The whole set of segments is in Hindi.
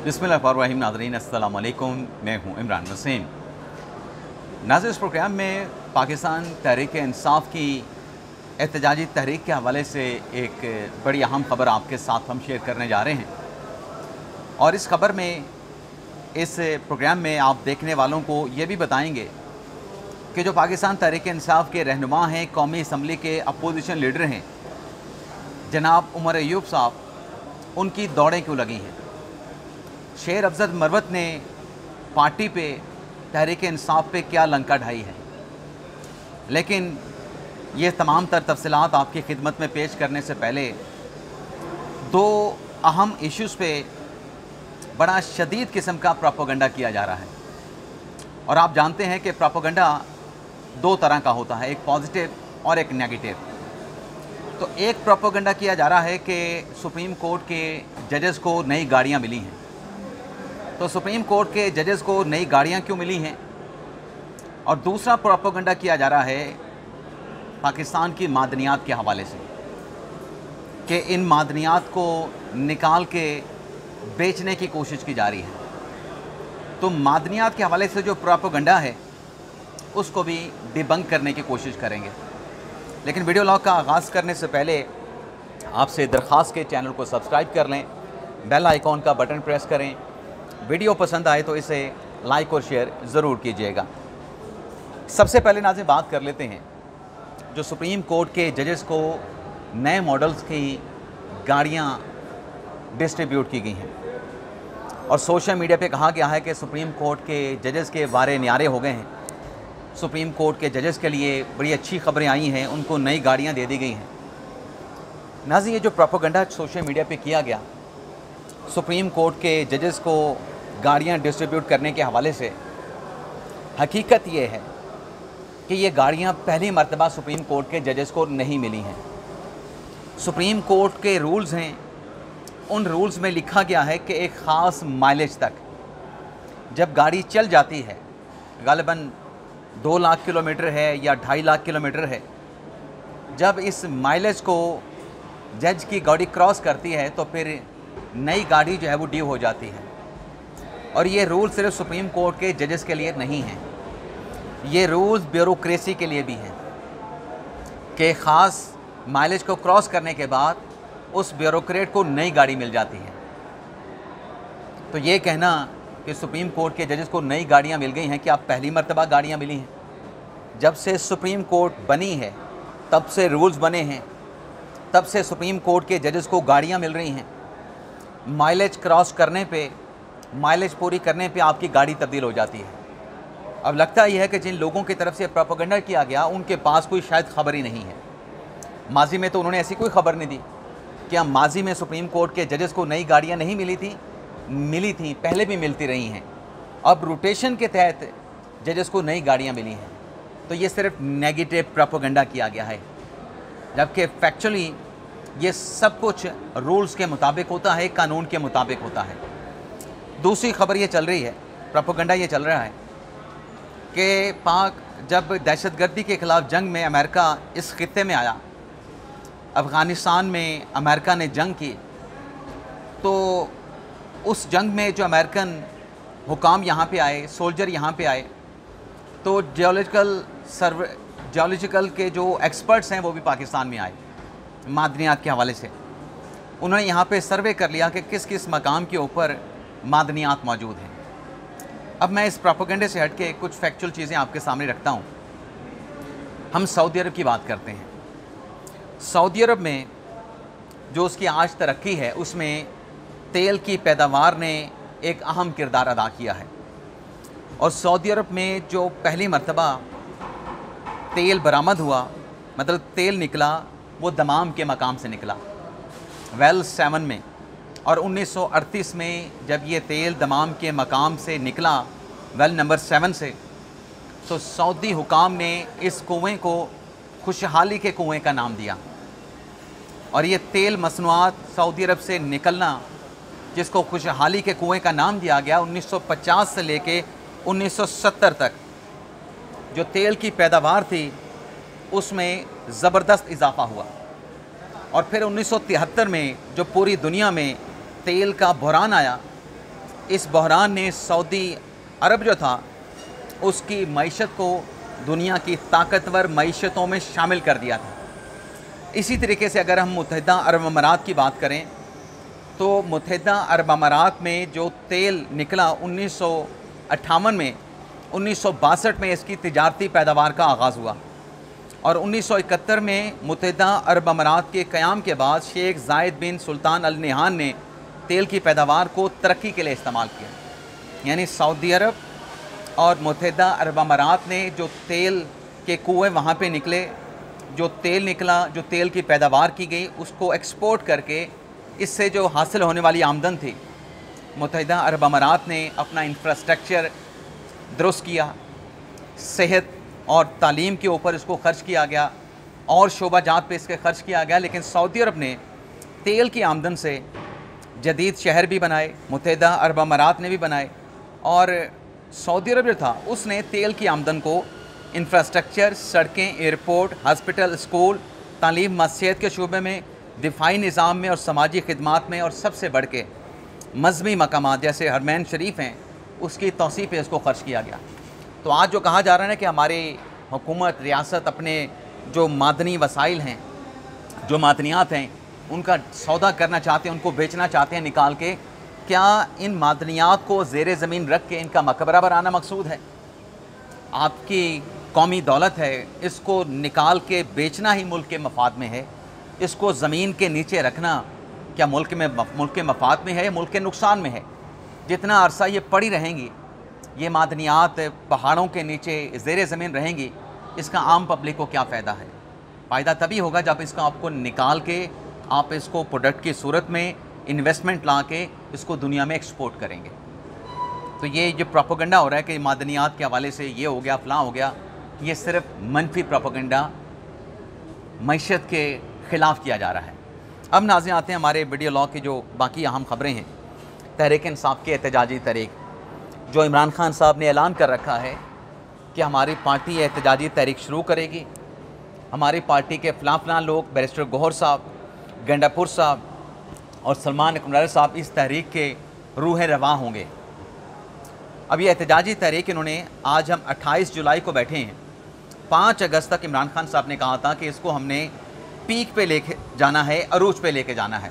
बिस्मिल्लाहिर्रहमानिर्रहीम। नाज़रीन अस्सलाम वालेकुम, मैं हूँ इमरान वसीम। नाज़रीन, इस प्रोग्राम में पाकिस्तान तहरीक इंसाफ की एहतजाजी तहरीक के हवाले से एक बड़ी अहम ख़बर आपके साथ हम शेयर करने जा रहे हैं। और इस ख़बर में, इस प्रोग्राम में आप देखने वालों को ये भी बताएंगे कि जो पाकिस्तान तहरीक इंसाफ के रहनुमा हैं, कौमी असम्बली के अपोजिशन लीडर हैं जनाब उमर अयूब साहब, उनकी दौड़ें क्यों लगी हैं। शेर अफजल मरवत ने पार्टी पे, तहरीक इंसाफ पे क्या लंका ढाई है। लेकिन ये तमाम तर तफसीलात आपकी खिदमत में पेश करने से पहले दो अहम इश्यूज़ पे बड़ा शदीद किस्म का प्रोपेगेंडा किया जा रहा है। और आप जानते हैं कि प्रोपेगेंडा दो तरह का होता है, एक पॉजिटिव और एक नेगेटिव। तो एक प्रोपेगेंडा किया जा रहा है कि सुप्रीम कोर्ट के जजेस को नई गाड़ियाँ मिली हैं। तो सुप्रीम कोर्ट के जजेस को नई गाड़ियाँ क्यों मिली हैं। और दूसरा प्रोपेगेंडा किया जा रहा है पाकिस्तान की मादनियात के हवाले से कि इन मादनियात को निकाल के बेचने की कोशिश की जा रही है। तो मादनियात के हवाले से जो प्रोपेगेंडा है उसको भी डिबंक करने की कोशिश करेंगे। लेकिन वीडियो लॉग का आगाज़ करने से पहले आपसे दरख्वास्त के चैनल को सब्सक्राइब कर लें, बेल आइकॉन का बटन प्रेस करें। वीडियो पसंद आए तो इसे लाइक और शेयर ज़रूर कीजिएगा। सबसे पहले नाज़रीन बात कर लेते हैं जो सुप्रीम कोर्ट के जजेस को नए मॉडल्स की गाड़ियां डिस्ट्रीब्यूट की गई हैं। और सोशल मीडिया पे कहा गया है कि सुप्रीम कोर्ट के जजेस के वारे न्यारे हो गए हैं। सुप्रीम कोर्ट के जजेस के लिए बड़ी अच्छी खबरें आई हैं, उनको नई गाड़ियां दे दी गई हैं। नाज़रीन, ये जो प्रोपेगेंडा सोशल मीडिया पे किया गया सुप्रीम कोर्ट के जजेस को गाड़ियां डिस्ट्रीब्यूट करने के हवाले से, हकीकत ये है कि ये गाड़ियां पहली मर्तबा सुप्रीम कोर्ट के जजेस को नहीं मिली हैं। सुप्रीम कोर्ट के रूल्स हैं, उन रूल्स में लिखा गया है कि एक ख़ास माइलेज तक जब गाड़ी चल जाती है, गालिबन 2 लाख किलोमीटर है या 2.5 लाख किलोमीटर है, जब इस माइलेज को जज की गाड़ी क्रॉस करती है तो फिर नई गाड़ी जो है वो ड्यू हो जाती है। और ये रूल सिर्फ सुप्रीम कोर्ट के जजेस के लिए नहीं हैं, ये रूल्स ब्यूरोक्रेसी के लिए भी हैं कि ख़ास माइलेज को क्रॉस करने के बाद उस ब्यूरोक्रेट को नई गाड़ी मिल जाती है। तो ये कहना कि सुप्रीम कोर्ट के जजेस को नई गाड़ियाँ मिल गई हैं कि आप पहली मर्तबा गाड़ियाँ मिली हैं। जब से सुप्रीम कोर्ट बनी है तब से रूल्स बने हैं, तब से सुप्रीम कोर्ट के जजेस को गाड़ियाँ मिल रही हैं। माइलेज क्रॉस करने पे, माइलेज पूरी करने पे आपकी गाड़ी तब्दील हो जाती है। अब लगता यह है कि जिन लोगों की तरफ से प्रोपेगेंडा किया गया उनके पास कोई शायद खबर ही नहीं है। माजी में तो उन्होंने ऐसी कोई खबर नहीं दी। क्या माजी में सुप्रीम कोर्ट के जजेस को नई गाड़ियां नहीं मिली थी? मिली थी, पहले भी मिलती रही हैं। अब रोटेशन के तहत जजेस को नई गाड़ियां मिली हैं। तो ये सिर्फ नेगेटिव प्रोपेगेंडा किया गया है, जबकि फैक्चुअली ये सब कुछ रूल्स के मुताबिक होता है, कानून के मुताबिक होता है। दूसरी खबर ये चल रही है, प्रोपेगेंडा ये चल रहा है कि पाक जब दहशतगर्दी के ख़िलाफ़ जंग में अमेरिका इस खित्ते में आया, अफ़गानिस्तान में अमेरिका ने जंग की, तो उस जंग में जो अमेरिकन हुकाम यहाँ पे आए, सोल्जर यहाँ पे आए, तो जियोलॉजिकल के जो एक्सपर्ट्स हैं वो भी पाकिस्तान में आए मादनियात के हवाले से। उन्होंने यहाँ पे सर्वे कर लिया कि किस किस मकाम के ऊपर मादनियात मौजूद हैं। अब मैं इस प्रोपेगेंडे से हट के कुछ फैक्चुअल चीज़ें आपके सामने रखता हूँ। हम सऊदी अरब की बात करते हैं। सऊदी अरब में जो उसकी आज तरक्की है उसमें तेल की पैदावार ने एक अहम किरदार अदा किया है। और सऊदी अरब में जो पहली मर्तबा तेल बरामद हुआ, मतलब तेल निकला, वो दमाम के मकाम से निकला, वेल 7 में। और 1938 में जब ये तेल दमाम के मकाम से निकला, वेल नंबर 7 से, तो सऊदी हुकाम ने इस कुएं को खुशहाली के कुएं का नाम दिया। और ये तेल मसनूआत सऊदी अरब से निकलना, जिसको खुशहाली के कुएं का नाम दिया गया, 1950 से लेके 1970 तक जो तेल की पैदावार थी उसमें ज़बरदस्त इजाफ़ा हुआ। और फिर 1973 में जो पूरी दुनिया में तेल का बहरान आया, इस बहरान ने सऊदी अरब जो था उसकी मईशत को दुनिया की ताकतवर मईशतों में शामिल कर दिया था। इसी तरीके से अगर हम मुत्तहिदा अरब अमारात की बात करें तो मुत्तहिदा अरब अमारात में जो तेल निकला 1958 में, 1962 में इसकी तिजारती पैदावार का आगाज़ हुआ और 1971 में मुत्तहिदा अरब अमारात के क़याम के बाद शेख ज़ायद बिन सुल्तान अल नहान ने तेल की पैदावार को तरक्की के लिए इस्तेमाल किया। यानी सऊदी अरब और मुत्तहिदा अरब अमारात ने जो तेल के कुएँ वहाँ पे निकले, जो तेल निकला, जो तेल की पैदावार की गई, उसको एक्सपोर्ट करके इससे जो हासिल होने वाली आमदन थी, मुत्तहिदा अरब अमारात ने अपना इंफ्रास्ट्रक्चर दुरुस्त किया, सेहत और तालीम के ऊपर इसको खर्च किया गया और शोबाजात पे इसके खर्च किया गया। लेकिन सऊदी अरब ने तेल की आमदन से जदीद शहर भी बनाए, मुत्तहिदा अरब अमारात ने भी बनाए और सऊदी अरब जो था उसने तेल की आमदन को इंफ्रास्ट्रक्चर, सड़कें, एयरपोर्ट, हॉस्पिटल, स्कूल, तालीम, मस्जिद के शूबे में, दिफाई निज़ाम में और समाजी खिदमात में और सबसे बढ़ के मज़हबी मकामात जैसे हरमैन शरीफ हैं उसकी तौसीफ़ पे इसको खर्च किया गया। तो आज जो कहा जा रहा है ना कि हमारी हुकूमत, रियासत अपने जो मादनी वसाइल हैं, जो मादनियात हैं, उनका सौदा करना चाहते हैं, उनको बेचना चाहते हैं निकाल के, क्या इन मादनियात को ज़ेर ज़मीन रख के इनका मकबरा बनाना मकसूद है? आपकी कौमी दौलत है, इसको निकाल के बेचना ही मुल्क के मफाद में है। इसको ज़मीन के नीचे रखना क्या मुल्क के मफाद में है या मुल्क के नुकसान में है? जितना अरसा ये पड़ी रहेंगी, ये मादनियात पहाड़ों के नीचे ज़ेर ज़मीन रहेंगी, इसका आम पब्लिक को क्या फ़ायदा है? फ़ायदा तभी होगा जब इसका आपको निकाल के आप इसको प्रोडक्ट की सूरत में इन्वेस्टमेंट ला के इसको दुनिया में एक्सपोर्ट करेंगे। तो ये जो प्रोपेगेंडा हो रहा है कि मादनियात के हवाले से ये हो गया, फ़लाँ हो गया, ये सिर्फ मनफी प्रोपेगेंडा मईशत के ख़िलाफ़ किया जा रहा है। अब नाज़रीन आते हैं हमारे वीडियो लॉग की जो बाकी अहम ख़बरें हैं। तहरीक इंसाफ की एहतजाजी तहरीक, जो इमरान खान साहब ने ऐलान कर रखा है कि हमारी पार्टी एहतजाजी तहरीक शुरू करेगी। हमारी पार्टी के फ़लाँ लोग, बैरिस्टर गौहर साहब, गंडापुर साहब और सलमान अकमर साहब इस तहरीक के रूह रवा होंगे। अब ये एहतजाजी तहरीक इन्होंने, आज हम 28 जुलाई को बैठे हैं, 5 अगस्त तक इमरान खान साहब ने कहा था कि इसको हमने पीक पे लेके जाना है, अरूज पे लेके जाना है।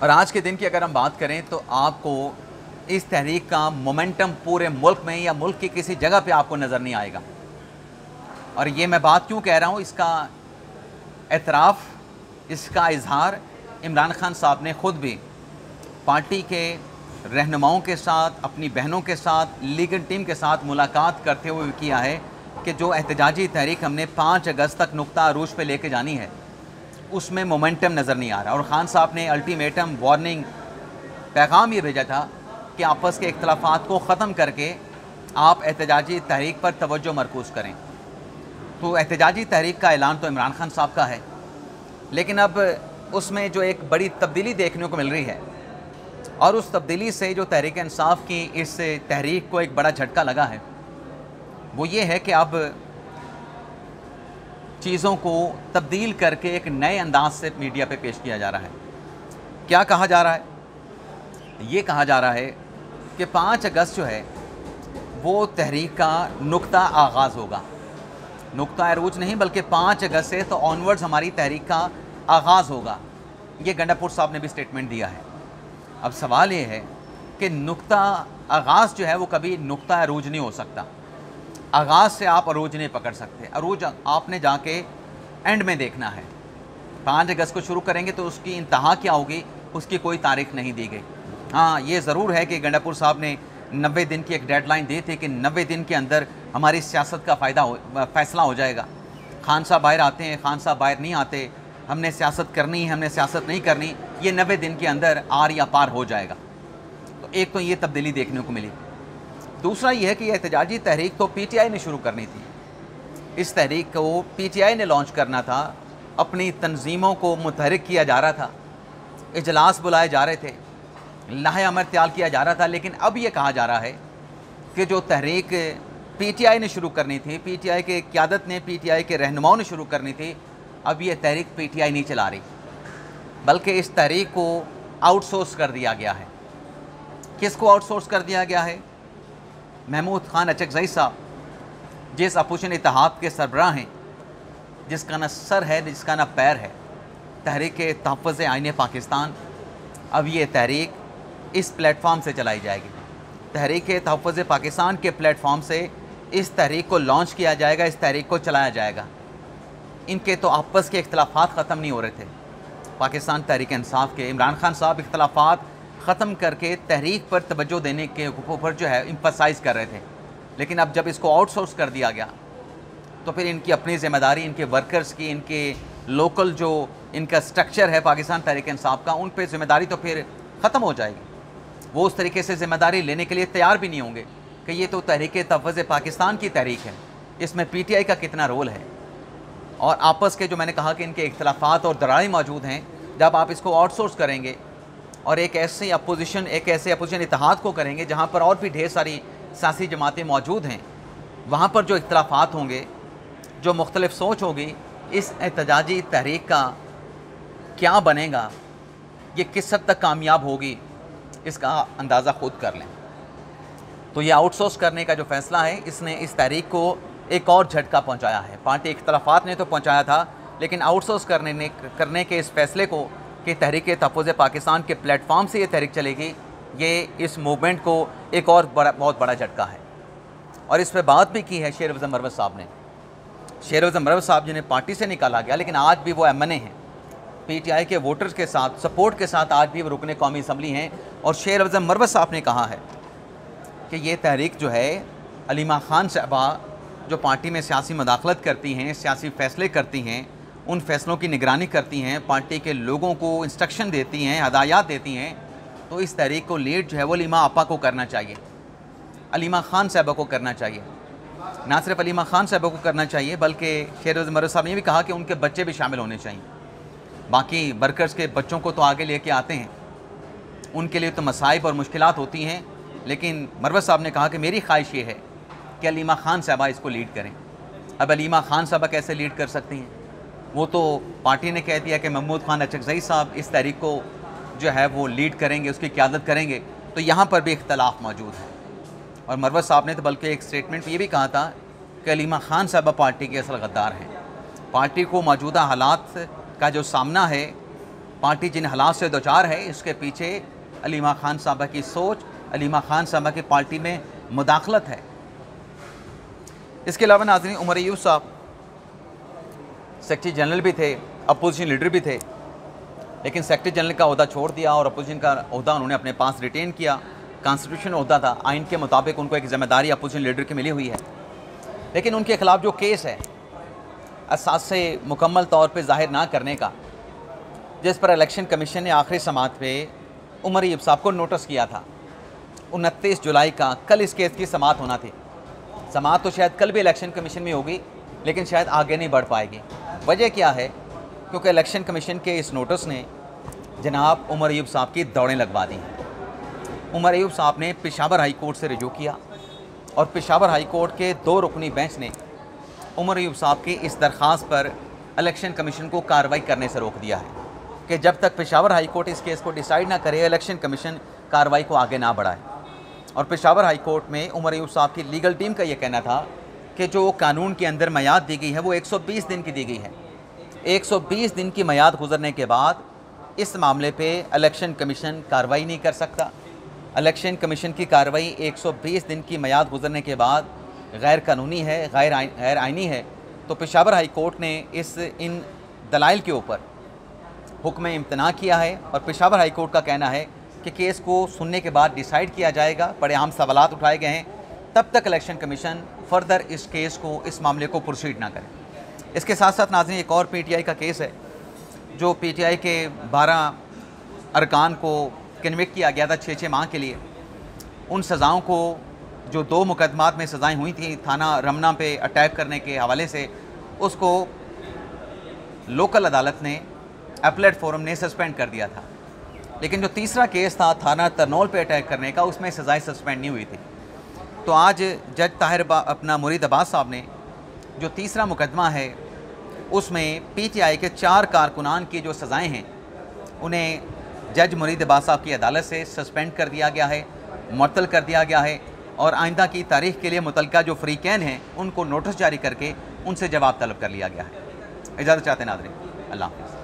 और आज के दिन की अगर हम बात करें तो आपको इस तहरीक का मोमेंटम पूरे मुल्क में या मुल्क की किसी जगह पे आपको नज़र नहीं आएगा। और ये मैं बात क्यों कह रहा हूँ, इसका एतराफ़, इसका इजहार इमरान खान साहब ने ख़ुद भी पार्टी के रहनुमाओं के साथ, अपनी बहनों के साथ, लीगल टीम के साथ मुलाकात करते हुए किया है कि जो एहतजाजी तहरीक हमने 5 अगस्त तक नुक्ता अरूज पे लेके जानी है, उसमें मोमेंटम नज़र नहीं आ रहा। और ख़ान साहब ने अल्टीमेटम, वार्निंग, पैगाम ये भेजा था कि आपस के इख्तलाफात को ख़त्म करके आप एहतजाजी तहरीक पर तवज्जो मरकूज़ करें। तो एहतजाजी तहरीक का ऐलान तो इमरान खान साहब का है, लेकिन अब उसमें जो एक बड़ी तब्दीली देखने को मिल रही है और उस तब्दीली से जो तहरीक इंसाफ की इस तहरीक को एक बड़ा झटका लगा है, वो ये है कि अब चीज़ों को तब्दील करके एक नए अंदाज से मीडिया पे पेश किया जा रहा है। क्या कहा जा रहा है? ये कहा जा रहा है कि 5 अगस्त जो है वो तहरीक का नुक्ता आगाज़ होगा। नुक्ता अरूज नहीं बल्कि 5 अगस्त से तो ऑनवर्ड्स हमारी तहरीक का आगाज़ होगा। ये गंडापुर साहब ने भी स्टेटमेंट दिया है। अब सवाल ये है कि नुक्ता आगाज़ जो है वो कभी नुक्ता अरूज नहीं हो सकता। आगाज़ से आप अरूज नहीं पकड़ सकते। अरूज आपने जाके एंड में देखना है। 5 अगस्त को शुरू करेंगे तो उसकी इंतहा क्या होगी, उसकी कोई तारीख नहीं दी गई। हाँ, ये ज़रूर है कि गंडापुर साहब ने 90 दिन की एक डेडलाइन दी थी कि 90 दिन के अंदर हमारी सियासत का फ़ैसला हो जाएगा। खान साहब बाहर आते हैं, खान साहब बाहर नहीं आते, हमने सियासत करनी है, हमने सियासत नहीं करनी, ये 90 दिन के अंदर आर या पार हो जाएगा। तो एक तो ये तब्दीली देखने को मिली। दूसरा ये है कि यह एहतजाजी तहरीक तो PTI ने शुरू करनी थी। इस तहरीक को PTI ने लॉन्च करना था, अपनी तंजीमों को मुतहरिक किया जा रहा था, इजलास बुलाए जा रहे थे, लाहे अमर त्याल किया जा रहा था। लेकिन अब ये कहा जा रहा है कि जो तहरीक PTI ने शुरू करनी थी, PTI के क़यादत ने, PTI के रहनुमाओं ने शुरू करनी थी, अब ये तहरीक PTI नहीं चला रही, बल्कि इस तहरीक को आउटसोर्स कर दिया गया है। किसको आउटसोर्स कर दिया गया है? महमूद खान अचकज़ई साहब, जिस अपोजिशन इत्तेहाद के सरबराह हैं, जिसका ना सर है जिसका ना पैर है, तहरीक तहफ़्फ़ुज़ आईन पाकिस्तान। अब ये तहरीक इस प्लेटफॉर्म से चलाई जाएगी। तहरीक तहफ़्फ़ुज़ पाकिस्तान के प्लेटफॉर्म से इस तहरीक को लॉन्च किया जाएगा, इस तहरीक को चलाया जाएगा। इनके तो आपस के इख्तलाफात ख़त्म नहीं हो रहे थे। पाकिस्तान तहरीक इंसाफ के इमरान खान साहब इख्तलाफात ख़त्म करके तहरीक पर तवज्जो देने के ऊपर जो है एम्फसाइज़ कर रहे थे, लेकिन अब जब इसको आउटसोर्स कर दिया गया तो फिर इनकी अपनी ज़िम्मेदारी, इनके वर्कर्स की, इनके लोकल जो इनका स्ट्रक्चर है पाकिस्तान तहरीक इंसाफ का, उन पर ज़िम्मेदारी तो फिर ख़त्म हो जाएगी। वो उस तरीके से ज़िम्मेदारी लेने के लिए तैयार भी नहीं होंगे कि ये तो तहरीक तहफ़्फ़ुज़ पाकिस्तान की तहरीक है, इसमें PTI का कितना रोल है। और आपस के जो मैंने कहा कि इनके इख्तलाफात और दरारें मौजूद हैं, जब आप इसको आउटसोर्स करेंगे और एक ऐसे अपोजिशन इत्तेहाद को करेंगे जहाँ पर और भी ढेर सारी सियासी जमातें मौजूद हैं, वहाँ पर जो इख्तलाफात होंगे, जो मुख्तलिफ सोच होगी, इस एहतजाजी तहरीक का क्या बनेगा, ये किस हद तक कामयाब होगी, इसका अंदाज़ा ख़ुद कर लें। तो ये आउटसोर्स करने का जो फ़ैसला है, इसने इस तहरीक को एक और झटका पहुंचाया है। पार्टी इख्तलाफात ने तो पहुंचाया था, लेकिन आउटसोर्स करने के इस फ़ैसले को कि तहरीक तहफ़्फ़ुज़ पाकिस्तान के प्लेटफॉर्म से ये तहरीक चलेगी, ये इस मूवमेंट को एक और बहुत बड़ा झटका है। और इस पर बात भी की है शेर अफ़ज़ल मरवत साहब ने। शेर अफ़ज़ल मरवत साहब जिन्हें पार्टी से निकाला गया, लेकिन आज भी वो MNA हैं, PTI के वोटर्स के साथ सपोर्ट के साथ आज भी वो रुकने कौमी असम्बली हैं। और शेर अफ़ज़ल मरवत साहब ने कहा है कि ये तहरीक जो है, अलीमा खान साहबा जो पार्टी में सियासी मदाखलत करती हैं, सियासी फ़ैसले करती हैं, उन फ़ैसलों की निगरानी करती हैं, पार्टी के लोगों को इंस्ट्रक्शन देती हैं, हदायत देती हैं, तो इस तहरीक को लीड जो है वो अलीमा आपा को करना चाहिए, अलीमा खान साहबा को करना चाहिए। ना सिर्फ अलीमा खान साहबा को करना चाहिए, बल्कि शेर अफ़ज़ल मरवत साहब ने भी कहा कि उनके बच्चे भी शामिल होने चाहिए। बाकी वर्कर्स के बच्चों को तो आगे लेके आते हैं, उनके लिए तो मसाइब और मुश्किलात होती हैं, लेकिन मरवत साहब ने कहा कि मेरी ख्वाहिश ये है कि अलीमा खान साहबा इसको लीड करें। अब अलीमा खान साहबा कैसे लीड कर सकती हैं? वो तो पार्टी ने कह दिया कि महमूद खान अचकज़ई साहब इस तहरीक को जो है वो लीड करेंगे, उसकी क़यादत करेंगे। तो यहाँ पर भी इख्तलाफ मौजूद है। और मरवत साहब ने तो बल्कि एक स्टेटमेंट में ये भी कहा था कि अलीमा खान साहबा पार्टी के असल गद्दार हैं। पार्टी को मौजूदा हालात का जो सामना है, पार्टी जिन हालात से दोचार है, इसके पीछे अलीमा खान साहबा की सोच, अलीमा खान साहबा की पार्टी में मुदाखलत है। इसके अलावा नाज़रीन, उमर अय्यूब साहब सेक्रेटरी जनरल भी थे, अपोजिशन लीडर भी थे, लेकिन सेक्रेटरी जनरल का ओहदा छोड़ दिया और अपोजिशन का ओहदा उन्होंने अपने पास रिटेन किया। कॉन्स्टिट्यूशन ओहदा था, आइन के मुताबिक उनको एक ज़िम्मेदारी अपोजिशन लीडर की मिली हुई है, लेकिन उनके ख़िलाफ़ जो केस है असासे मुकम्मल तौर पर ज़ाहिर ना करने का, जिस पर इलेक्शन कमीशन ने आखिरी समाअत पे उमर अय्यूब साहब को नोटिस किया था। 29 जुलाई का कल इस केस की समाअत होना थी। समाअत तो शायद कल भी इलेक्शन कमीशन में होगी, लेकिन शायद आगे नहीं बढ़ पाएगी। वजह क्या है? क्योंकि इलेक्शन कमीशन के इस नोटिस ने जनाब उमर अय्यूब साहब की दौड़ें लगवा दी। उमर अय्यूब साहब ने पेशावर हाई कोर्ट से रिजू किया और पेशावर हाई कोर्ट के 2 रुकनी बेंच ने उमर अय्यूब साहब की इस दरख्वास्त पर इलेक्शन कमीशन को कार्रवाई करने से रोक दिया है कि जब तक पेशावर हाई कोर्ट इस केस को डिसाइड ना करे, इलेक्शन कमीशन कार्रवाई को आगे ना बढ़ाए। और पेशावर हाई कोर्ट में उमर अय्यूब साहब की लीगल टीम का ये कहना था कि जो कानून के अंदर मियाद दी गई है वो 120 दिन की दी गई है। 120 दिन की मियाद गुजरने के बाद इस मामले पे इलेक्शन कमीशन कार्रवाई नहीं कर सकता। इलेक्शन कमीशन की कार्रवाई 120 दिन की मियाद गुजरने के बाद गैर कानूनी है, गैर आइनी है। तो पेशावर हाई कोर्ट ने इन दलाइल के ऊपर हुक्म इम्तना किया है और पेशावर हाई कोर्ट का कहना है कि केस को सुनने के बाद डिसाइड किया जाएगा। बड़े अहम सवालात उठाए गए हैं, तब तक इलेक्शन कमीशन फर्दर इस केस को, इस मामले को प्रोसीड ना करे। इसके साथ साथ नाज़रीन, एक और PTI का केस है जो PTI के 12 अरकान को कन्विक्ट किया गया था 6-6 माह के लिए। उन सज़ाओं को, जो 2 मुकदमात में सज़ाएँ हुई थी थाना रमना पे अटैक करने के हवाले से, उसको लोकल अदालत ने, अपीलेट फोरम ने सस्पेंड कर दिया था। लेकिन जो तीसरा केस था थाना तरनौल पे अटैक करने का, उसमें सज़ाएँ सस्पेंड नहीं हुई थी। तो आज जज ताहिर अपना मुरीद अब्बास साहब ने जो तीसरा मुकदमा है उसमें PTI के 4 कारकुनान की जो सज़ाएँ हैं उन्हें जज मुरीद अब्बास साहब की अदालत से सस्पेंड कर दिया गया है मुअत्तल कर दिया गया है और आइंदा की तारीख के लिए मुतलका जो फ़रीक़ैन हैं उनको नोटिस जारी करके उनसे जवाब तलब कर लिया गया है। इजाज़त चाहते हैं नाज़रीन, अल्लाह हाफ़िज़।